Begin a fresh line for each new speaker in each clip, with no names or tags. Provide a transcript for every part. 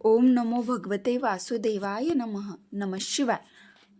ओम नमो भगवते वासुदेवाय नमः. नमः शिवाय.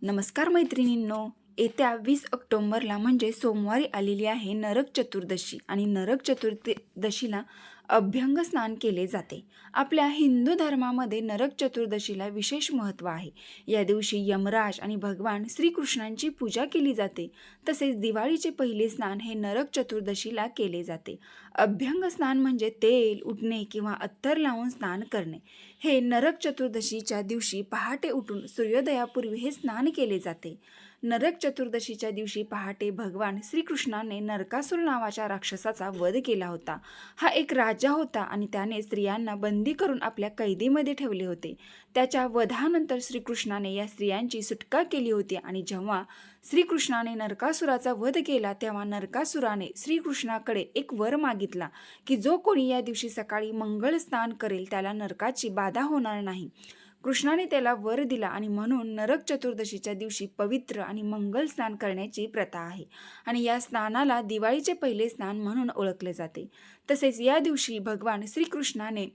नमस्कार मैत्रिणींनो. येत्या 20 ऑक्टोबरला म्हणजे सोमवारी आलेली आहे नरक चतुर्दशी आणि नरक चतुर्दशीला अभ्यंग स्नान केले जाते. आपल्या हिंदू धर्मामध्ये नरक चतुर्दशीला विशेष महत्त्व आहे. या दिवशी यमराज आणि भगवान श्रीकृष्णांची पूजा केली जाते. तसेच दिवाळीचे पहिले स्नान हे नरक चतुर्दशीला केले जाते. अभ्यंग स्नान म्हणजे तेल उठणे किंवा अत्तर लावून स्नान करणे. हे नरक चतुर्दशीच्या दिवशी पहाटे उठून सूर्योदयापूर्वी हे स्नान केले जाते. नरक चतुर्दशीच्या दिवशी पहाटे भगवान श्रीकृष्णाने नरकासुर नावाच्या राक्षसाचा वध केला होता. हा एक राजा होता आणि त्याने स्त्रियांना बंदी करून आपल्या कैदेमध्ये ठेवले होते. त्याच्या वधानंतर श्रीकृष्णाने या स्त्रियांची सुटका केली होती आणि जेव्हा श्रीकृष्णाने नरकासुराचा वध केला तेव्हा नरकासुराने श्रीकृष्णाकडे एक वर मागितला की जो कोणी या दिवशी सकाळी मंगळ स्नान करेल त्याला नरकाची बाधा होणार नाही. कृष्णाने त्याला वर दिला आणि म्हणून नरक चतुर्दशीच्या दिवशी पवित्र आणि मंगल स्नान करण्याची प्रथा आहे आणि या स्नानाला दिवाळीचे पहिले स्नान म्हणून ओळखले जाते. तसेच या दिवशी भगवान श्रीकृष्णाने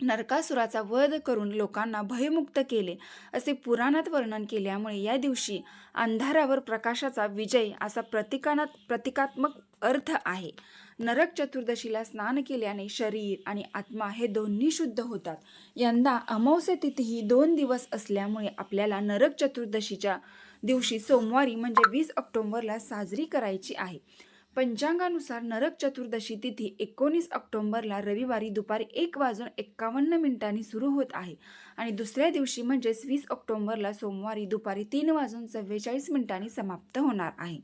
नरकासुराचा वध करून लोकांना भयमुक्त केले असे पुराणात वर्णन केल्यामुळे या दिवशी अंधारावर प्रकाशाचा विजय असा प्रतिकात्मक अर्थ आहे. नरक चतुर्दशीला स्नान केल्याने शरीर आणि आत्मा हे दोन्ही शुद्ध होतात. यंदा अमावस्या तिथी ही 2 दिवस असल्यामुळे आपल्याला नरक चतुर्दशीच्या दिवशी सोमवारी म्हणजे 20 ऑक्टोबरला साजरी करायची आहे. पंचांगानुसार नरक चतुर्दशी तिथी 19 ऑक्टोबरला रविवारी दुपारी 1:51 सुरू होत आहे आणि दुसऱ्या दिवशी म्हणजेच 20 ऑक्टोबरला सोमवारी दुपारी 3:44 समाप्त होणार आहे.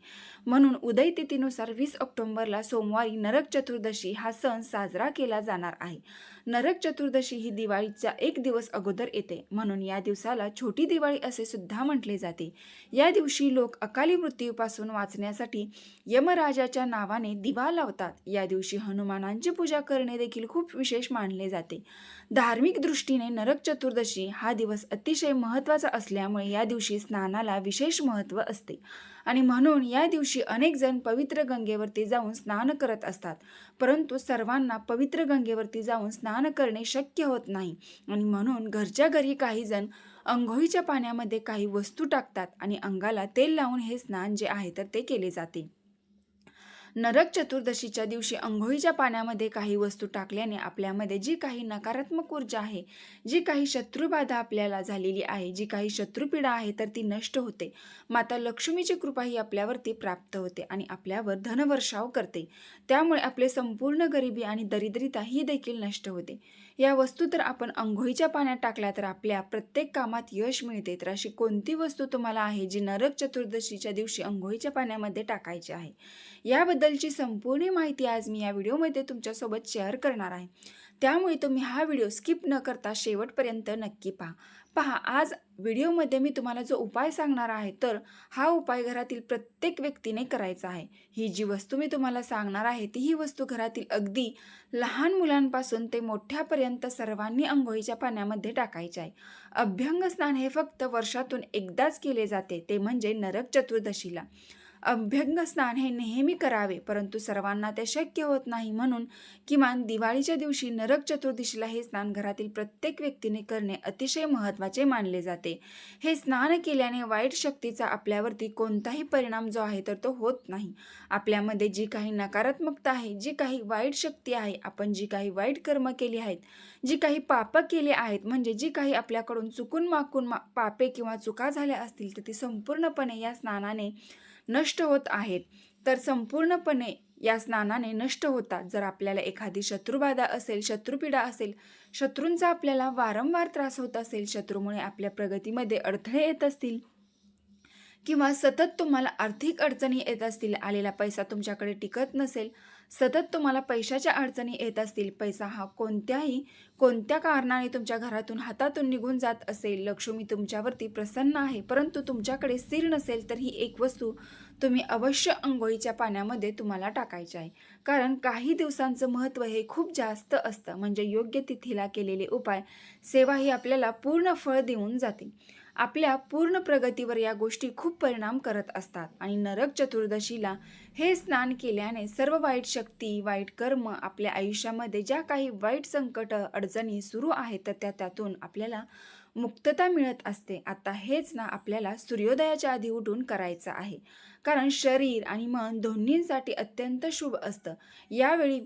म्हणून उदय तिथीनुसार 20 ऑक्टोबरला सोमवारी नरक चतुर्दशी हा सण साजरा केला जाणार आहे. नरक चतुर्दशी ही दिवाळीच्या 1 दिवस अगोदर येते, म्हणून या दिवसाला छोटी दिवाळी असे सुद्धा म्हटले जाते. या दिवशी लोक अकाली मृत्यूपासून वाचण्यासाठी यमराजाच्या नावाने दिवा लावतात. या दिवशी हनुमानांची पूजा करणे देखील खूप विशेष मानले जाते. धार्मिक दृष्टीने नरक चतुर्दशी हा दिवस अतिशय महत्त्वाचा असल्यामुळे या दिवशी स्नानाला विशेष महत्त्व असते आणि म्हणून या दिवशी अनेक जण पवित्र गंगेवरती जाऊन स्नान करत असतात. परंतु सर्वांना पवित्र गंगेवरती जाऊन स्नान करणे शक्य होत नाही आणि म्हणून घरच्या घरी काही जण अंघोळीच्या पाण्यामध्ये काही वस्तू टाकतात आणि अंगाला तेल लावून हे स्नान जे आहे तर ते केले जाते. नरक चतुर्दशीच्या दिवशी अंघोळीच्या पाण्यामध्ये काही वस्तू टाकल्याने आपल्यामध्ये जी काही नकारात्मक ऊर्जा आहे, जी काही शत्रुबाधा आपल्याला झालेली आहे, जी काही शत्रुपीडा आहे तर ती नष्ट होते. माता लक्ष्मीची कृपा ही आपल्यावरती प्राप्त होते आणि आपल्यावर धनवर्षाव करते. त्यामुळे आपले संपूर्ण गरिबी आणि दरिद्रता ही देखील नष्ट होते. या वस्तू तर आपण अंघोळीच्या पाण्यात टाकल्या तर आपल्या प्रत्येक कामात यश मिळते. तर अशी कोणती वस्तू तुम्हाला आहे जी नरक चतुर्दशीच्या दिवशी अंघोळीच्या पाण्यामध्ये टाकायची आहे? याबद्दलची संपूर्ण माहिती आज मी या व्हिडिओमध्ये तुमच्यासोबत शेअर करणार आहे. त्यामुळे तुम्ही हा व्हिडिओ स्किप न करता शेवटपर्यंत नक्की पहा. आज व्हिडिओमध्ये मी तुम्हाला जो उपाय सांगणार आहे तर हा उपाय घरातील प्रत्येक व्यक्तीने करायचा आहे. ही जी वस्तू मी तुम्हाला सांगणार आहे ती ही वस्तू घरातील अगदी लहान मुलांपासून ते मोठ्यापर्यंत सर्वांनी अंघोळीच्या पाण्यामध्ये टाकायचे आहे. अभ्यंग स्नान हे फक्त वर्षातून एकदाच केले जाते, ते म्हणजे नरक चतुर्दशीला. अभ्यंग स्नान हे नेहमी करावे, परंतु सर्वांना ते शक्य होत नाही, म्हणून किमान दिवाळीच्या दिवशी नरक चतुर्दशीला हे स्नान घरातील प्रत्येक व्यक्तीने करणे अतिशय महत्त्वाचे मानले जाते. हे स्नान केल्याने वाईट शक्तीचा आपल्यावरती कोणताही परिणाम जो आहे तर तो होत नाही. आपल्यामध्ये जी काही नकारात्मकता आहे, जी काही वाईट शक्ती आहे, आपण जी काही वाईट कर्म केली आहेत, जी काही पाप केले आहेत, म्हणजे जी काही आपल्याकडून चुकून माकून पापे किंवा चुका झाल्या असतील तर ती संपूर्णपणे या स्नानाने नष्ट होत आहेत. तर संपूर्णपणे या स्नानाने नष्ट होतात. जर आपल्याला एखादी शत्रुबाधा असेल, शत्रुपीडा असेल, शत्रूंचा आपल्याला वारंवार त्रास होत असेल, शत्रूमुळे आपल्या प्रगतीमध्ये अडथळे येत असतील किंवा सतत तुम्हाला आर्थिक अडचणी येत असतील, आलेला पैसा तुमच्याकडे टिकत नसेल, सतत तुम्हाला पैशाच्या अडचणी येत असतील, पैसा हा कोणत्या कारणाने तुमच्या घरातून हातातून निघून जात असेल, लक्ष्मी तुमच्यावरती प्रसन्न आहे परंतु तुमच्याकडे स्थिर नसेल, तर ही एक वस्तू तुम्ही अवश्य अंघोळीच्या पाण्यामध्ये तुम्हाला टाकायची आहे. कारण काही दिवसांचं महत्त्व हे खूप जास्त असतं. म्हणजे योग्य तिथीला केलेले उपाय, सेवा ही आपल्याला पूर्ण फळ देऊन जाते. आपल्या पूर्ण प्रगतीवर या गोष्टी खूप परिणाम करत असतात. आणि नरक चतुर्दशीला हे स्नान केल्याने सर्व वाईट शक्ती, वाईट कर्म, आपल्या आयुष्यामध्ये ज्या काही वाईट संकट अडचणी सुरू आहेत तर त्यातून आपल्याला मुक्तता मिळत असते. आता हेच ना आपल्याला सूर्योदयाच्या आधी उठून करायचं आहे, कारण शरीर आणि मन दोन्हींसाठी अत्यंत शुभ असतं. यावेळी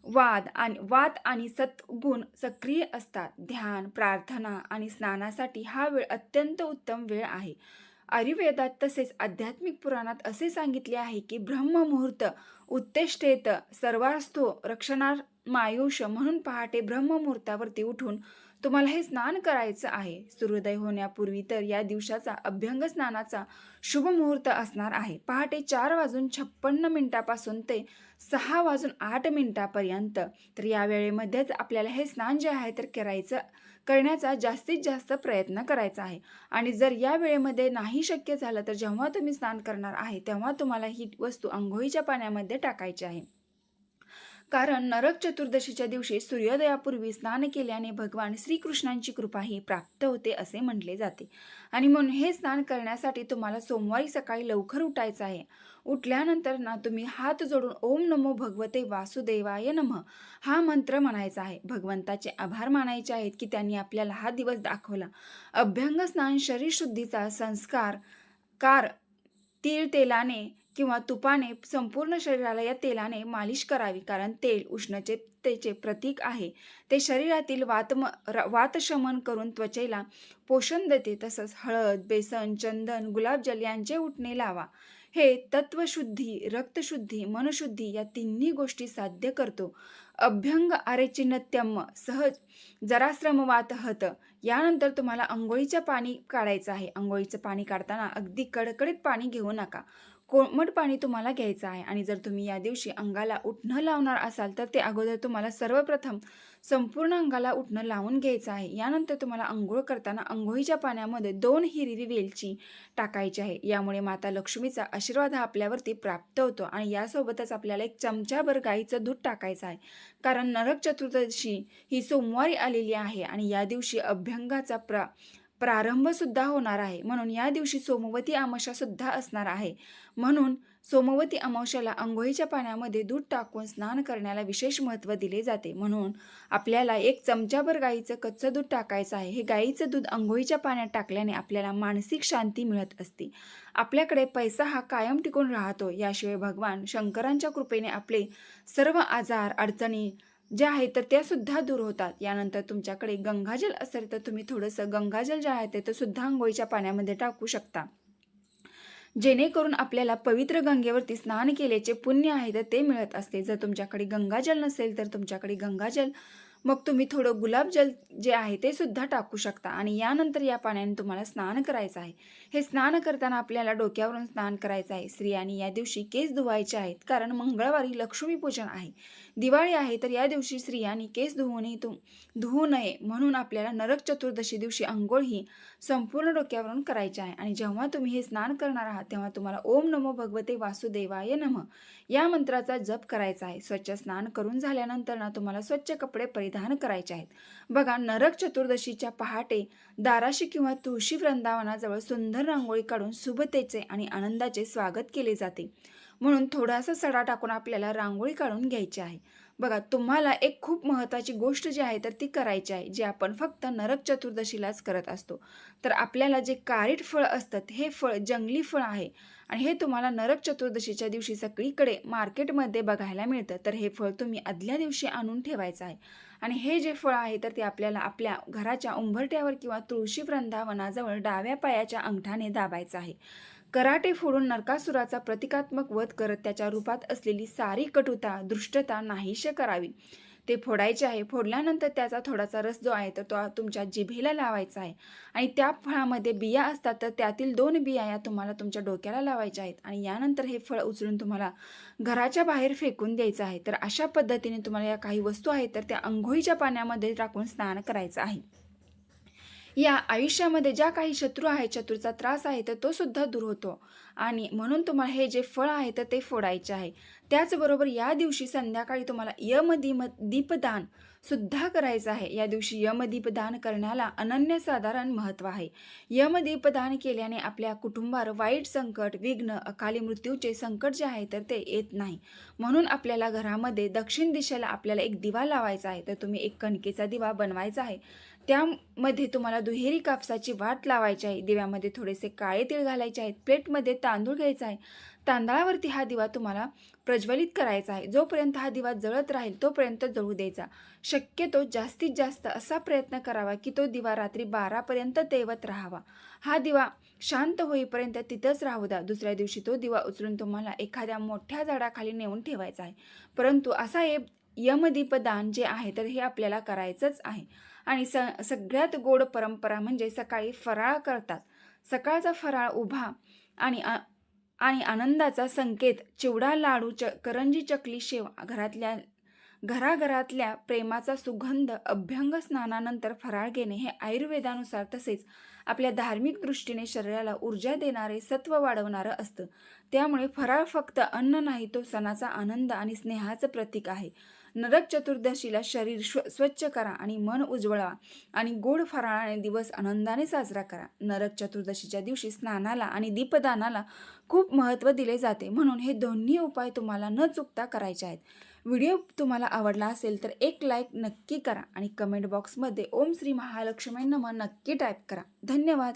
वात आणि सत्गुण सक्रिय असतात. ध्यान, प्रार्थना आणि स्नानासाठी हा वेळ अत्यंत उत्तम वेळ आहे. आयुर्वेदात तसेच आध्यात्मिक पुराणात असे सांगितले आहे की ब्रह्ममुहूर्त उत्तिष्ठेत सर्वास्थो रक्षणामायुष, म्हणून पहाटे ब्रह्ममुहूर्तावरती उठून तुम्हाला हे स्नान करायचं आहे. सूर्योदय होण्यापूर्वी तर या दिवसाचा अभ्यंग स्नानाचा शुभ मुहूर्त असणार आहे. पहाटे 4:56 ते 6:08 तर या वेळेमध्येच आपल्याला हे स्नान जे आहे तर करण्याचा जास्तीत जास्त प्रयत्न करायचा आहे. आणि जर या वेळेमध्ये नाही शक्य झालं तर जेव्हा तुम्ही स्नान करणार आहे तेव्हा तुम्हाला ही वस्तू अंघोळीच्या पाण्यामध्ये टाकायची आहे. कारण नरक चतुर्दशीच्या दिवशी सूर्योदयापूर्वी स्नान केल्याने भगवान श्रीकृष्णांची कृपाही प्राप्त होते असे म्हटले जाते. आणि म्हणून हे स्नान करण्यासाठी तुम्हाला सोमवारी सकाळी लवकर उठायचं आहे. उठल्यानंतर ना तुम्ही हात जोडून ओम नमो भगवते वासुदेवाय नमः हा मंत्र म्हणायचा आहे. भगवंताचे आभार मानायचे आहेत की त्यांनी आपल्याला हा दिवस दाखवला. अभ्यंग स्नान शरीर शुद्धीचा संस्कार तीळ तेलाने किंवा तुपाने संपूर्ण शरीराला या तेलाने मालिश करावी, कारण तेल उष्णतेचे प्रतीक आहे. ते शरीरातील वातशमन करून त्वचेला पोषण देते. तसंच हळद, बेसन, चंदन, गुलाबजल यांचे उटणे लावा. हे तत्वशुद्धी, रक्तशुद्धी, मनशुद्धी या तिन्ही गोष्टी साध्य करतो. अभ्यंग आरेचिन्नत्यम सहज जराश्रमवात हत. यानंतर तुम्हाला अंघोळीचं पाणी काढायचं आहे. अंघोळीचं पाणी काढताना अगदी कडकडीत पाणी घेऊ नका, कोमट पाणी तुम्हाला घ्यायचं आहे. आणि जर तुम्ही या दिवशी अंगाला उटणं लावणार असाल तर ते अगोदर तुम्हाला सर्वप्रथम संपूर्ण अंगाला उटणं लावून घ्यायचं आहे. यानंतर तुम्हाला अंघोळ करताना अंघोळीच्या पाण्यामध्ये 2 हिरवी वेलची टाकायची आहे. यामुळे माता लक्ष्मीचा आशीर्वाद हा आपल्यावरती प्राप्त होतो. आणि यासोबतच आपल्याला 1 चमचाभर गाईचं दूध टाकायचं आहे, कारण नरक चतुर्दशी ही सोमवारी आलेली आहे आणि या दिवशी अभ्यंगाचा प्रारंभ सुद्धा होणार आहे. म्हणून या दिवशी सोमवती अमावस्या सुद्धा असणार आहे. म्हणून सोमवती अमावस्याला अंघोळीच्या पाण्यामध्ये दूध टाकून स्नान करण्याला विशेष महत्त्व दिले जाते. म्हणून आपल्याला 1 चमचाभर गाईचं कच्चं दूध टाकायचं आहे. हे गाईचं दूध अंघोळीच्या पाण्यात टाकल्याने आपल्याला मानसिक शांती मिळत असते. आपल्याकडे पैसा हा कायम टिकून राहतो. याशिवाय भगवान शंकरांच्या कृपेने आपले सर्व आजार अडचणी ज्या आहेत तर त्या सुद्धा दूर होतात. यानंतर तुमच्याकडे गंगाजल असेल तर तुम्ही थोडंसं गंगाजल जे आहे ते सुद्धा अंघोळीच्या पाण्यामध्ये टाकू शकता, जेणेकरून आपल्याला पवित्र गंगेवरती स्नान केल्याचे पुण्य आहे तर ते मिळत असते. जर तुमच्याकडे गंगाजल नसेल तर तुमच्याकडे गंगाजल मग तुम्ही थोडं गुलाबजल जे आहे ते सुद्धा टाकू शकता. आणि यानंतर या पाण्याने तुम्हाला स्नान करायचं आहे. हे स्नान करताना आपल्याला डोक्यावरून स्नान करायचं आहे. स्त्रियांनी या दिवशी केस धुवायचे आहेत, कारण मंगळवारी लक्ष्मीपूजन आहे, दिवाळी आहे. तर या दिवशी स्त्रियांनी केस धुवू नये, म्हणून आपल्याला नरक चतुर्दशी दिवशी अंघोळ ही संपूर्ण डोक्यावरून करायची आहे. आणि जेव्हा तुम्ही हे स्नान करणार आहात तेव्हा तुम्हाला ओम नमो भगवते वासुदेवाय नमः या मंत्राचा जप करायचा आहे. स्वच्छ स्नान करून झाल्यानंतर ना तुम्हाला स्वच्छ कपडे परिधान करायचे आहेत. बघा, नरक चतुर्दशीच्या पहाटे दाराशी किंवा तुळशी वृंदावनाजवळ सुंदर रांगोळी काढून शुभतेचे आणि आनंदाचे स्वागत केले जाते. म्हणून थोडासा सडा टाकून आपल्याला रांगोळी काढून घ्यायची आहे. बघा, तुम्हाला एक खूप महत्त्वाची गोष्ट जी आहे तर ती करायची आहे, जी आपण फक्त नरक चतुर्दशीलाच करत असतो. तर आपल्याला जे कारीट फळ असतात हे फळ जंगली फळ आहे आणि हे तुम्हाला नरक चतुर्दशीच्या दिवशी सगळीकडे मार्केटमध्ये बघायला मिळतं. तर हे फळ तुम्ही आदल्या दिवशी आणून ठेवायचं आहे. आणि हे जे फळ आहे तर ते आपल्याला आपल्या घराच्या उंबरठ्यावर किंवा तुळशी वृंदावनाजवळ डाव्या पायाच्या अंगठाने दाबायचं आहे. कराटे फोडून नरकासुराचा प्रतिकात्मक वध करत त्याच्या रूपात असलेली सारी कटुता, दुष्टता नाहीशी करावी. ते फोडायचे आहे. फोडल्यानंतर त्याचा थोडासा रस जो आहे तर तो तुमच्या जिभेला लावायचा आहे. आणि त्या फळामध्ये बिया असतात तर त्यातील 2 बिया या तुम्हाला तुमच्या डोक्याला लावायच्या आहेत. आणि यानंतर हे फळ उचलून तुम्हाला घराच्या बाहेर फेकून द्यायचं आहे. तर अशा पद्धतीने तुम्हाला या काही वस्तू आहेत तर त्या अंघोळीच्या पाण्यामध्ये टाकून स्नान करायचं आहे. या आयुष्यामध्ये ज्या काही शत्रू आहेत, शत्रूचा त्रास आहे, तर तो सुद्धा दूर होतो आणि म्हणून तुम्हाला हे जे फळ आहे तर ते फोडायचे आहे. त्याचबरोबर या दिवशी संध्याकाळी तुम्हाला दीपदान सुद्धा करायचं आहे. या दिवशी यमदीपदान करण्याला अनन्यसाधारण महत्त्व आहे. यमदीपदान केल्याने आपल्या कुटुंबावर वाईट संकट, विघ्न, अकाली मृत्यूचे संकट जे आहे तर ते येत नाही. म्हणून आपल्याला घरामध्ये दक्षिण दिशेला आपल्याला एक दिवा लावायचा आहे. तर तुम्ही एक कणकेचा दिवा बनवायचा आहे. त्यामध्ये तुम्हाला दुहेरी कापसाची वाट लावायची आहे. दिव्यामध्ये थोडेसे काळे तीळ घालायचे आहेत. प्लेटमध्ये तांदूळ घ्यायचा आहे. तांदळावरती हा दिवा तुम्हाला प्रज्वलित करायचा आहे. जोपर्यंत हा दिवा जळत राहील तोपर्यंत जळू द्यायचा. शक्यतो जास्तीत जास्त असा प्रयत्न करावा की तो दिवा रात्री 12पर्यंत तेवत राहावा. हा दिवा शांत होईपर्यंत तिथंच राहू द्या. दुसऱ्या दिवशी तो दिवा उचलून तुम्हाला एखाद्या मोठ्या झाडाखाली नेऊन ठेवायचा आहे. परंतु असा यमदीपदान जे आहे तर हे आपल्याला करायचंच आहे. आणि सगळ्यात गोड परंपरा म्हणजे सकाळी फराळ करतात. सकाळचा फराळ उभा आणि आनंदाचा संकेत चिवडा, लाडू, करंजी, चकली, शेव, घराघरातल्या प्रेमाचा सुगंध. अभ्यंग स्नानानंतर फराळ घेणे हे आयुर्वेदानुसार तसेच आपल्या धार्मिक दृष्टीने शरीराला ऊर्जा देणारे, सत्व वाढवणारं असतं. त्यामुळे फराळ फक्त अन्न नाही, तो सणाचा आनंद आणि स्नेहाचं प्रतीक आहे. नरक चतुर्दशीला शरीर स्वच्छ करा आणि मन उजवळा आणि गोड फराळाने दिवस आनंदाने साजरा करा. नरक चतुर्दशीच्या दिवशी स्नानाला आणि दीपदानाला खूप महत्त्व दिले जाते. म्हणून हे दोन्ही उपाय तुम्हाला न चुकता करायचे आहेत. व्हिडिओ तुम्हाला आवडला असेल तर एक लाईक नक्की करा आणि कमेंट बॉक्समध्ये ओम श्री महालक्ष्मी नमः नक्की टाईप करा. धन्यवाद.